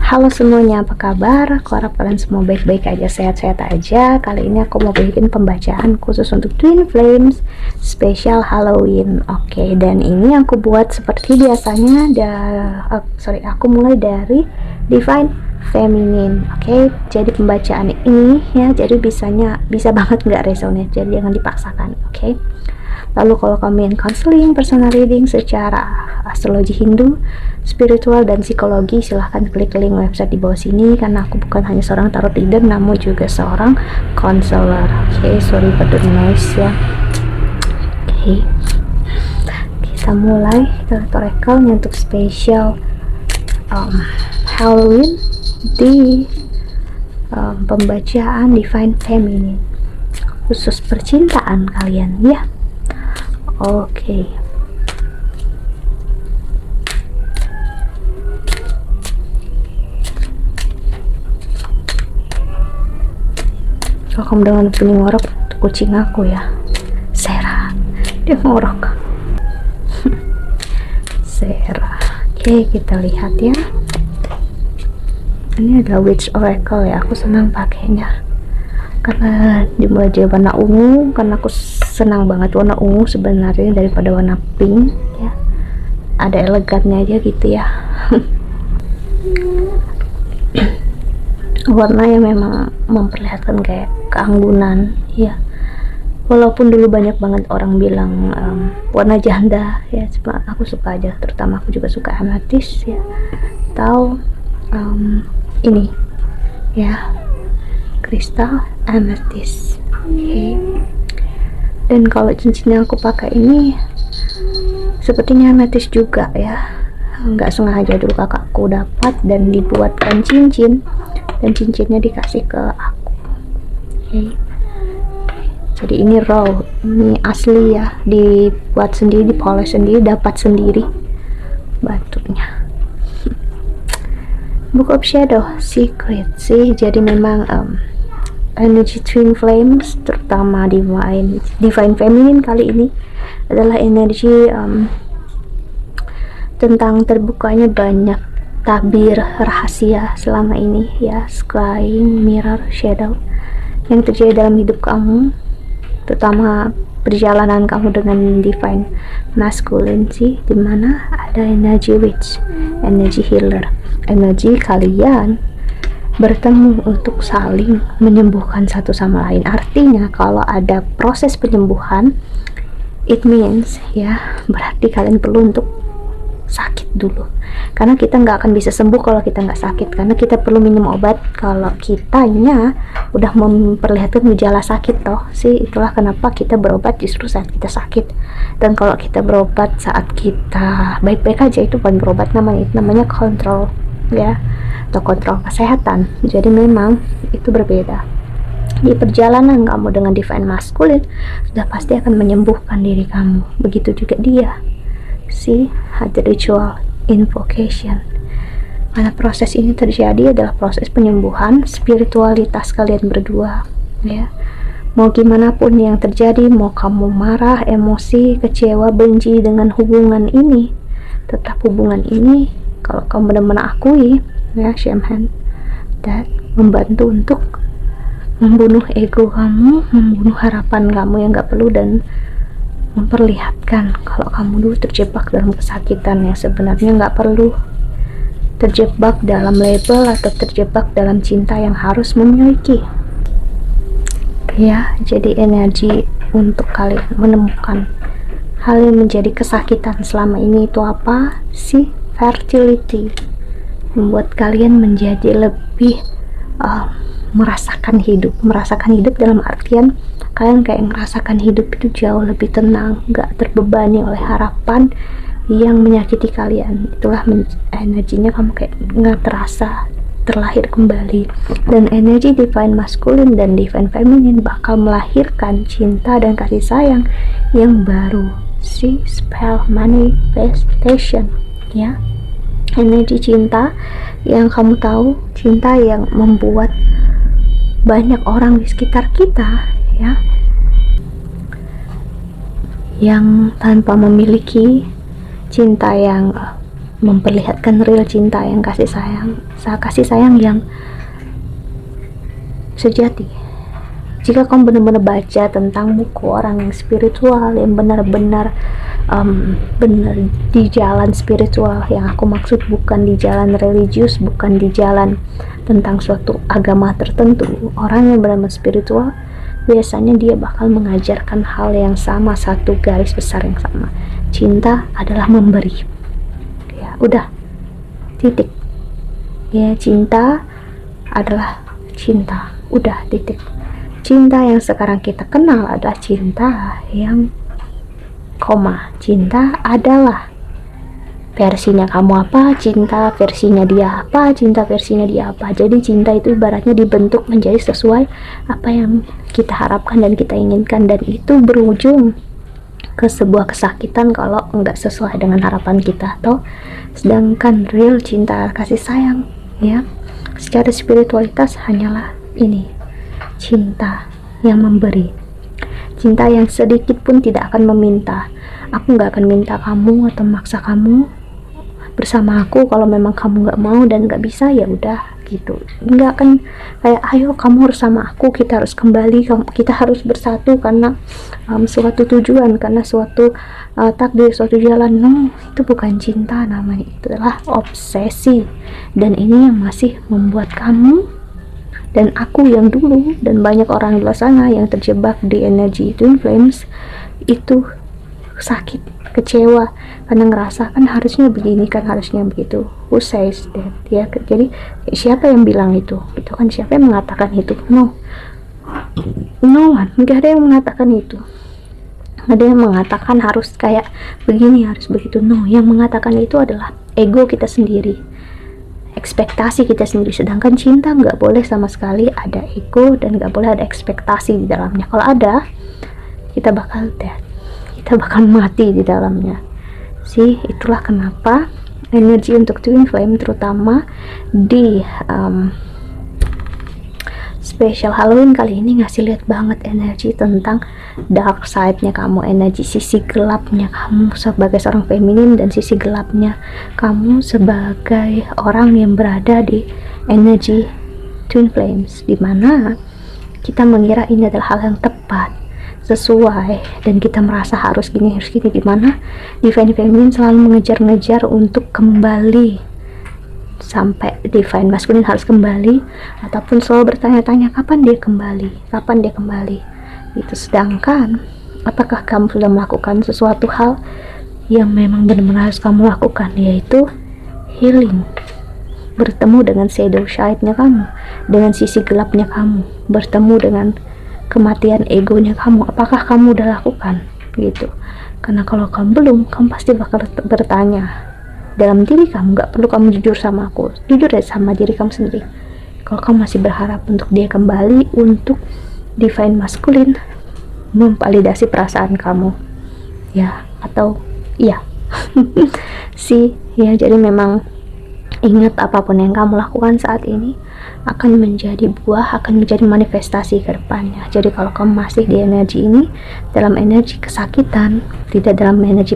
Halo semuanya, apa kabar? Aku harap kalian semua baik-baik aja, sehat-sehat aja. Kali ini aku mau bikin pembacaan khusus untuk Twin Flames spesial Halloween. Oke, dan ini aku buat seperti biasanya. Aku mulai dari Divine Feminine. Oke, jadi pembacaan ini ya, jadi bisa banget nggak resonate, jadi jangan dipaksakan. Oke. Lalu kalau kalian counseling, personal reading secara astrologi Hindu, spiritual dan psikologi, silahkan klik link website di bawah sini, karena aku bukan hanya seorang tarot reader namun juga seorang counselor. Oke, sorry for the noise ya. Oke, kita mulai oracle untuk spesial Halloween di pembacaan Divine Feminine khusus percintaan kalian ya. Oke. Kalau kamu dengan bunyi ngorok, itu kucing aku ya. Sarah, dia ngorok. Sarah. Oke, kita lihat ya. Ini adalah Witch Oracle ya. Aku senang pakainya karena dimulai dari warna ungu, karena aku senang banget warna ungu sebenarnya daripada warna pink ya. Ada elegannya aja gitu ya. Warna yang memang memperlihatkan kayak keanggunan ya, walaupun dulu banyak banget orang bilang warna janda ya, cuma aku suka aja. Terutama aku juga suka amethyst ya, atau ini ya, kristal amethyst. Okay. Dan kalau cincin yang aku pakai ini sepertinya amethyst juga ya, nggak sengaja dulu kakakku dapat dan dibuatkan cincin, dan cincinnya dikasih ke aku. Okay. Jadi ini raw, ini asli ya, dibuat sendiri, dipolish sendiri, dapat sendiri batunya. Book of Shadow Secret sih, jadi memang energy Twin Flames, terutama Divine Feminine kali ini adalah energi tentang terbukanya banyak tabir rahasia selama ini ya, scrying mirror shadow yang terjadi dalam hidup kamu, terutama perjalanan kamu dengan divine masculine sih, dimana ada energi witch, energi healer, energi kalian bertemu untuk saling menyembuhkan satu sama lain. Artinya kalau ada proses penyembuhan, it means ya, berarti kalian perlu untuk sakit dulu, karena kita nggak akan bisa sembuh kalau kita nggak sakit, karena kita perlu minum obat kalau kitanya udah memperlihatkan gejala sakit toh sih. Itulah kenapa kita berobat justru saat kita sakit, dan kalau kita berobat saat kita baik-baik aja, itu bukan berobat namanya kontrol ya, atau kontrol kesehatan. Jadi memang itu berbeda. Di perjalanan kamu dengan divine masculine sudah pasti akan menyembuhkan diri kamu, begitu juga dia. See, ada ritual invocation. Karena proses ini terjadi adalah proses penyembuhan spiritualitas kalian berdua ya. Mau gimana pun yang terjadi, mau kamu marah, emosi, kecewa, benci dengan hubungan ini, tetap hubungan ini, kalau kamu benar-benar akui ya, Shaman, dan membantu untuk membunuh ego kamu, membunuh harapan kamu yang gak perlu, dan memperlihatkan kalau kamu dulu terjebak dalam kesakitan yang sebenarnya nggak perlu, terjebak dalam label atau terjebak dalam cinta yang harus memiliki ya. Jadi energi untuk kalian menemukan hal yang menjadi kesakitan selama ini itu apa sih? Fertility, membuat kalian menjadi lebih merasakan hidup dalam artian kalian kayak ngerasakan hidup itu jauh lebih tenang, gak terbebani oleh harapan yang menyakiti kalian. Itulah energinya, kamu kayak gak terasa terlahir kembali. Dan energi divine masculine dan divine feminine bakal melahirkan cinta dan kasih sayang yang baru. See, spell manifestation ya, energi cinta yang kamu tahu, cinta yang membuat banyak orang di sekitar kita ya, yang tanpa memiliki cinta yang memperlihatkan real cinta yang kasih sayang yang sejati. Jika kamu benar-benar baca tentang buku orang yang spiritual, yang benar-benar benar di jalan spiritual, yang aku maksud bukan di jalan religius, bukan di jalan tentang suatu agama tertentu, orang yang benar-benar spiritual biasanya dia bakal mengajarkan hal yang sama, satu garis besar yang sama. Cinta adalah memberi. Ya, udah. Titik. Ya, cinta adalah cinta. Udah, titik. Cinta yang sekarang kita kenal adalah cinta yang cinta adalah versinya kamu apa, cinta versinya dia apa, cinta versinya dia apa. Jadi cinta itu ibaratnya dibentuk menjadi sesuai apa yang kita harapkan dan kita inginkan, dan itu berujung ke sebuah kesakitan kalau enggak sesuai dengan harapan kita. Atau sedangkan real cinta, kasih sayang, ya, secara spiritualitas hanyalah ini, cinta yang memberi, cinta yang sedikit pun tidak akan meminta. Aku nggak akan minta kamu atau maksa kamu bersama aku. Kalau memang kamu nggak mau dan nggak bisa, ya udah gitu. Nggak akan kayak ayo kamu harus sama aku, kita harus kembali, kita harus bersatu karena suatu tujuan, karena suatu takdir, suatu jalan. No, itu bukan cinta namanya, itu adalah obsesi. Dan ini yang masih membuat kamu dan aku yang dulu dan banyak orang di luar sana yang terjebak di energi twin flames itu sakit, kecewa karena ngerasa kan harusnya begini, kan harusnya begitu. Who says that? Ya, jadi siapa yang bilang itu kan, siapa yang mengatakan itu? No one, nggak ada yang mengatakan itu. Ada yang mengatakan harus kayak begini, harus begitu. No, yang mengatakan itu adalah ego kita sendiri, ekspektasi kita sendiri. Sedangkan cinta nggak boleh sama sekali ada ego dan nggak boleh ada ekspektasi di dalamnya. Kalau ada, kita bakal dead, kita bakal mati di dalamnya. Itulah kenapa energi untuk twin flame, terutama di special Halloween kali ini, ngasih lihat banget energi tentang dark side-nya kamu, energi sisi gelapnya kamu sebagai seorang feminin, dan sisi gelapnya kamu sebagai orang yang berada di energi twin flames, dimana kita mengira ini adalah hal yang tepat, sesuai, dan kita merasa harus gini, dimana divine feminine selalu mengejar-ngejar untuk kembali, sampai divine masculine harus kembali, ataupun selalu bertanya-tanya kapan dia kembali itu. Sedangkan apakah kamu sudah melakukan sesuatu hal yang memang benar-benar harus kamu lakukan, yaitu healing, bertemu dengan shadow side-nya kamu, dengan sisi gelapnya kamu, bertemu dengan kematian egonya kamu. Apakah kamu udah lakukan gitu? Karena kalau kamu belum, kamu pasti bakal bertanya dalam diri kamu. Gak perlu kamu jujur sama aku, jujur aja sama diri kamu sendiri. Kalau kamu masih berharap untuk dia kembali, untuk divine masculine memvalidasi perasaan kamu, ya, atau iya ya, jadi memang ingat, apapun yang kamu lakukan saat ini akan menjadi buah, akan menjadi manifestasi ke depannya. Jadi kalau kamu masih di energi ini, dalam energi kesakitan, tidak dalam energi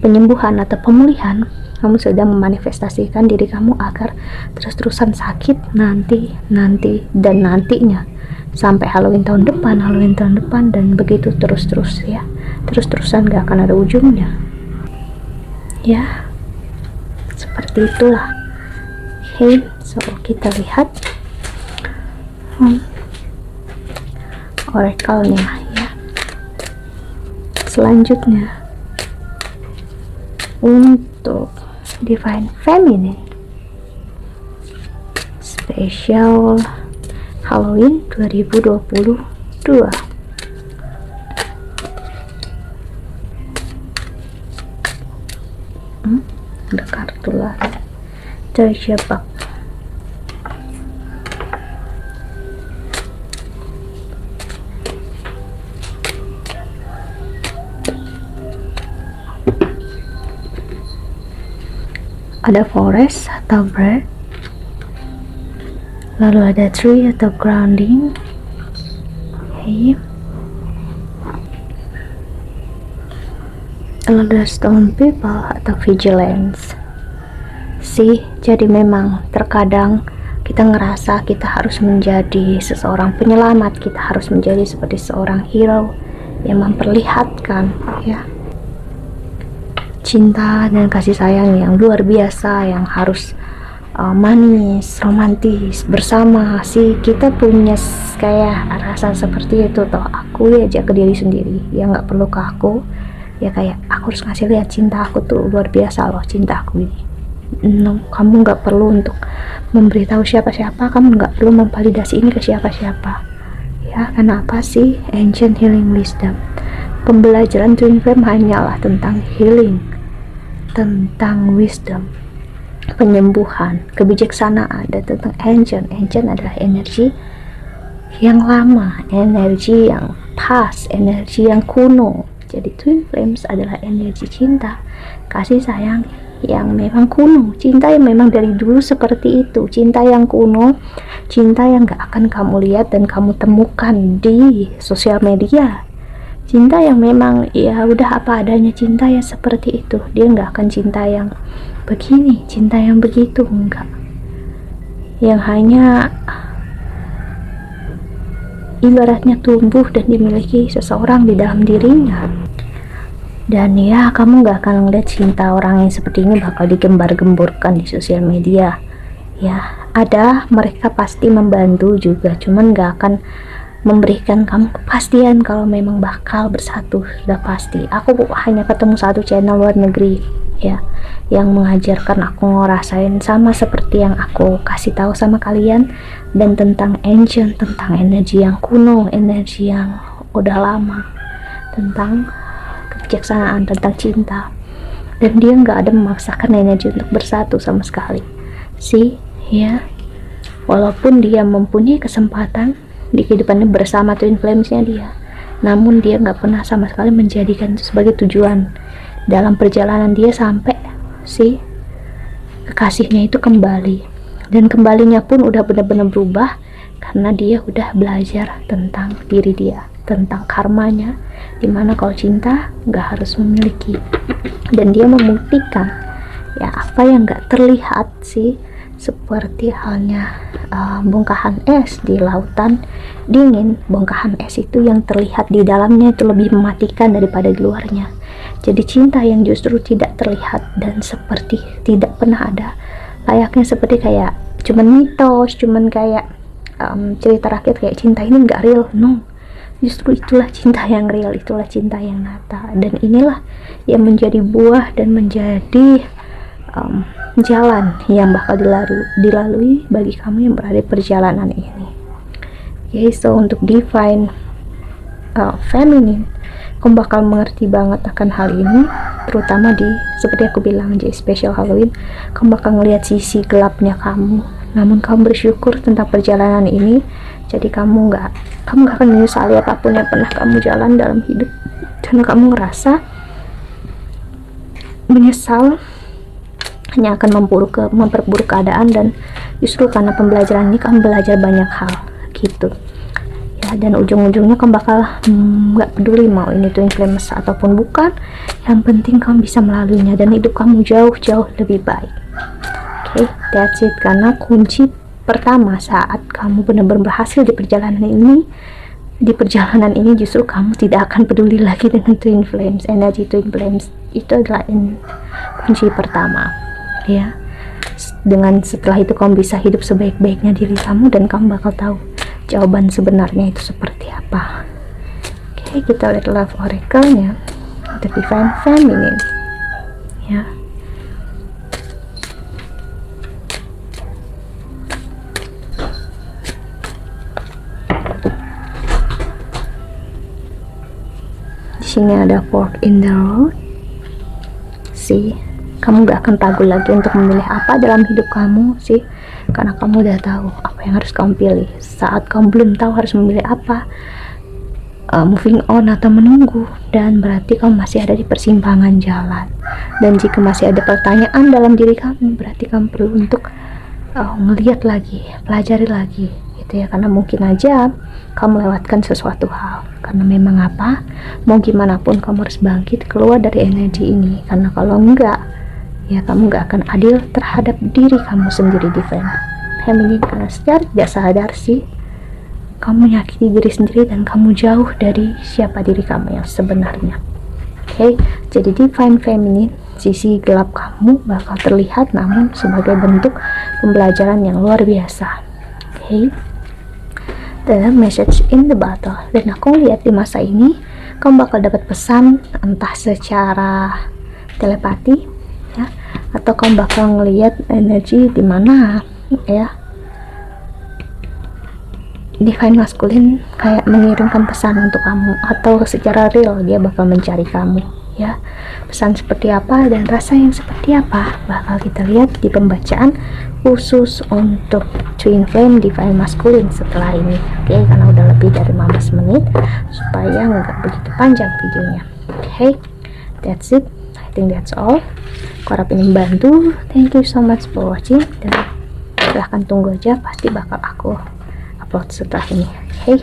penyembuhan atau pemulihan, kamu sedang memanifestasikan diri kamu agar terus-terusan sakit nanti dan nantinya, sampai Halloween tahun depan, dan begitu terus-terus, ya, terus-terusan, gak akan ada ujungnya, ya, seperti itulah. Oke, so kita lihat oracle-nya, ya. Selanjutnya untuk divine feminine special Halloween 2022, ada kartu lagi, terjebak. Ada forest atau bird, lalu ada tree atau grounding. Okay. Elder Stone People atau Vigilance sih. Jadi memang terkadang kita ngerasa kita harus menjadi seseorang penyelamat, kita harus menjadi seperti seorang hero yang memperlihatkan ya cinta dan kasih sayang yang luar biasa, yang harus manis, romantis bersama sih. Kita punya kayak rasa seperti itu, toh aku ya aja ke diri sendiri ya, nggak perlu ke aku ya, kayak aku harus ngasih lihat cinta aku tuh luar biasa loh, cinta aku ini. No, kamu nggak perlu untuk memberitahu siapa-siapa, kamu nggak perlu memvalidasi ini ke siapa-siapa ya. Karena apa sih? Ancient Healing Wisdom, pembelajaran Twin Flame hanyalah tentang healing, tentang wisdom, penyembuhan, kebijaksanaan, dan tentang ancient. Ancient adalah energi yang lama, energi yang past, energi yang kuno. Jadi Twin Flames adalah energi cinta, kasih sayang yang memang kuno, cinta yang memang dari dulu seperti itu, cinta yang kuno, cinta yang gak akan kamu lihat dan kamu temukan di sosial media, cinta yang memang ya udah apa adanya, cinta yang seperti itu. Dia gak akan cinta yang begini, cinta yang begitu, enggak, yang hanya ibaratnya tumbuh dan dimiliki seseorang di dalam dirinya. Dan ya, kamu gak akan ngeliat cinta orang yang seperti ini bakal digembar-gemborkan di sosial media ya. Ada, mereka pasti membantu juga, cuman gak akan memberikan kamu kepastian kalau memang bakal bersatu, sudah pasti. Aku hanya ketemu satu channel luar negeri ya, yang mengajarkan aku ngerasain sama seperti yang aku kasih tahu sama kalian, dan tentang ancient, tentang energi yang kuno, energi yang udah lama, tentang kebijaksanaan, tentang cinta. Dan dia nggak ada memaksakan energi untuk bersatu sama sekali sih ya. Walaupun dia mempunyai kesempatan di kehidupannya bersama Twin Flamesnya dia, namun dia nggak pernah sama sekali menjadikan itu sebagai tujuan dalam perjalanan dia sampai si kekasihnya itu kembali. Dan kembalinya pun udah benar-benar berubah karena dia udah belajar tentang diri dia, tentang karmanya, dimana kalau cinta nggak harus memiliki. Dan dia membuktikan ya apa yang nggak terlihat sih, seperti halnya bongkahan es di lautan dingin. Bongkahan es itu yang terlihat di dalamnya itu lebih mematikan daripada di luarnya. Jadi cinta yang justru tidak terlihat dan seperti tidak pernah ada, layaknya seperti kayak cuman mitos, cuman kayak cerita rakyat, kayak cinta ini nggak real. No, justru itulah cinta yang real, itulah cinta yang nyata. Dan inilah yang menjadi buah dan menjadi jalan yang bakal dilalui bagi kamu yang berada di perjalanan ini. Okay, so untuk divine feminine, kamu bakal mengerti banget akan hal ini, terutama di seperti aku bilang di special Halloween. Kamu bakal ngelihat sisi gelapnya kamu, namun kamu bersyukur tentang perjalanan ini. Jadi kamu gak akan menyesali apapun yang pernah kamu jalan dalam hidup, karena kamu ngerasa menyesal hanya akan memperburuk keadaan. Dan justru karena pembelajaran ini kamu belajar banyak hal gitu ya. Dan ujung-ujungnya kamu bakal gak peduli mau ini Twin Flames ataupun bukan, yang penting kamu bisa melaluinya dan hidup kamu jauh-jauh lebih baik. Okay, that's it. Karena kunci pertama saat kamu benar-benar berhasil di perjalanan ini justru kamu tidak akan peduli lagi dengan Twin Flames. Energi Twin Flames itu adalah kunci pertama ya. Dengan setelah itu kamu bisa hidup sebaik-baiknya diri kamu, dan kamu bakal tahu jawaban sebenarnya itu seperti apa. Oke, kita lihat love oracle-nya, the divine feminine ya. Di sini ada fork in the road sih. Kamu gak akan ragu lagi untuk memilih apa dalam hidup kamu sih, karena kamu udah tahu apa yang harus kamu pilih. Saat kamu belum tahu harus memilih apa, moving on atau menunggu, dan berarti kamu masih ada di persimpangan jalan. Dan jika masih ada pertanyaan dalam diri kamu, berarti kamu perlu untuk ngelihat lagi, pelajari lagi gitu ya, karena mungkin aja kamu lewatkan sesuatu hal. Karena memang apa, mau gimana pun kamu harus bangkit keluar dari energi ini, karena kalau enggak ya kamu enggak akan adil terhadap diri kamu sendiri, Divine Feminine. Karena secara tidak sadar sih kamu menyakiti diri sendiri dan kamu jauh dari siapa diri kamu yang sebenarnya. Oke, jadi Divine Feminine, sisi gelap kamu bakal terlihat namun sebagai bentuk pembelajaran yang luar biasa. Oke, the message in the bottle. Dan aku lihat di masa ini kamu bakal dapat pesan entah secara telepati ya, atau kamu bakal ngelihat energi di mana ya Divine Masculine kayak mengirimkan pesan untuk kamu, atau secara real dia bakal mencari kamu ya. Pesan seperti apa dan rasa yang seperti apa bakal kita lihat di pembacaan khusus untuk Twin Flame Divine Masculine setelah ini. Oke, karena udah lebih dari 15 menit supaya nggak begitu panjang videonya. Oke, that's it, I think that's all. Aku harap ini membantu. Thank you so much for watching, dan silahkan tunggu aja, pasti bakal aku upload setelah ini. Hey,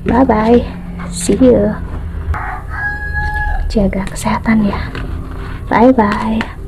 bye bye, see you. Jaga kesehatan ya, bye bye.